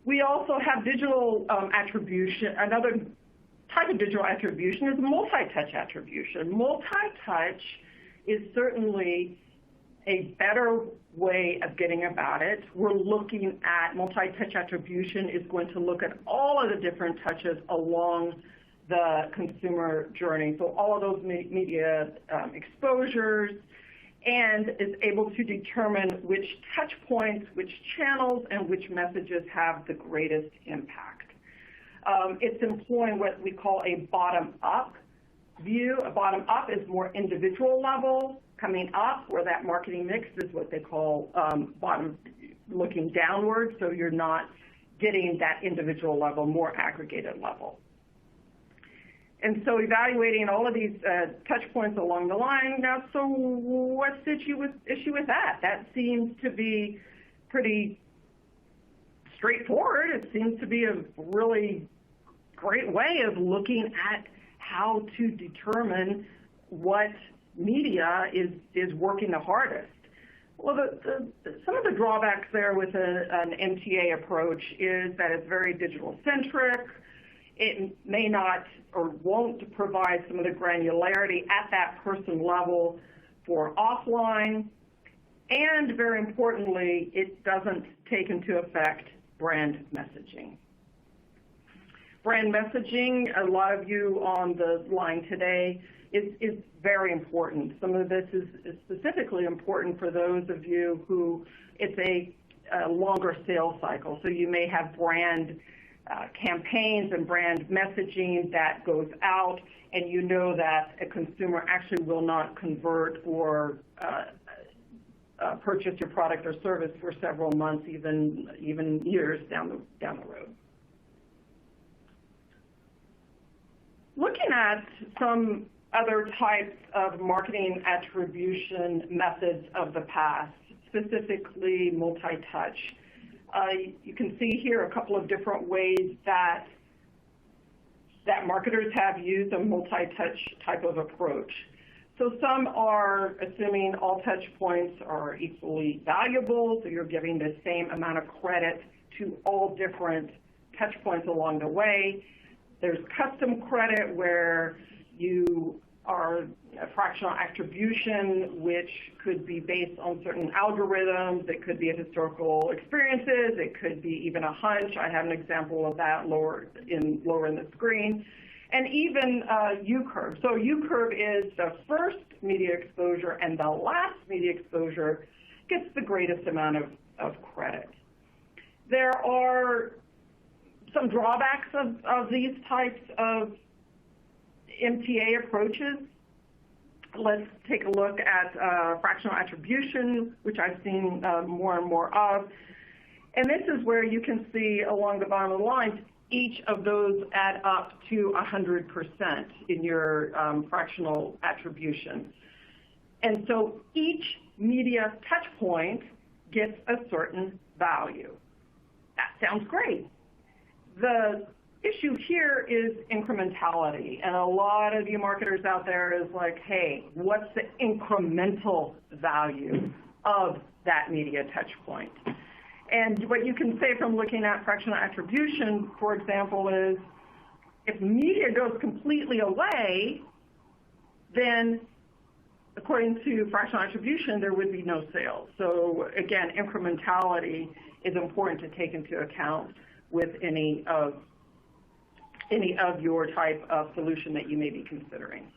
We also have digital attribution. Another type of digital attribution is multi-touch attribution. Multi-touch is certainly a better way of getting about it. We're looking at multi-touch attribution is going to look at all of the different touches along the consumer journey. So all of those media exposures, and is able to determine which touch points, which channels, and which messages have the greatest impact. It's employing what we call a bottom-up view. A bottom-up is more individual level. Coming up, where that marketing mix is what they call bottom, looking downward, so you're not getting that individual level, more aggregated level. And so evaluating all of these touch points along the line. Now, so what's the issue with that? That seems to be pretty straightforward. It seems to be a really great way of looking at how to determine what media is working the hardest. Well, some of the drawbacks there with an MTA approach is that it's very digital-centric. It may not or won't provide some of the granularity at that person level for offline. And very importantly, it doesn't take into effect brand messaging. Brand messaging, a lot of you on the line today, is very important. Some of this is specifically important for those of you who it's a longer sales cycle. So you may have brand campaigns and brand messaging that goes out, and you know that a consumer actually will not convert or purchase your product or service for several months, even years down the road. Looking at some other types of marketing attribution methods of the past, specifically multi-touch. You can see here a couple of different ways that marketers have used a multi-touch type of approach. So some are assuming all touch points are equally valuable, so you're giving the same amount of credit to all different touch points along the way. There's custom credit where you are a fractional attribution, which could be based on certain algorithms. It could be a historical experiences. It could be even a hunch. I have an example of that lower in the screen. And even U-curve. So U-curve is the first media exposure, and the last media exposure gets the greatest amount of credit. There are some drawbacks of these types of MTA approaches. Let's take a look at fractional attribution, which I've seen more and more of. And this is where you can see along the bottom of the line, each of those add up to 100% in your fractional attribution. And so each media touch point gets a certain value. That sounds great. The issue here is incrementality, and a lot of you marketers out there is like, hey, what's the incremental value of that media touch point? And what you can say from looking at fractional attribution, for example, is if media goes completely away, then according to fractional attribution, there would be no sales. So again, incrementality is important to take into account with any of your type of solution that you may be considering.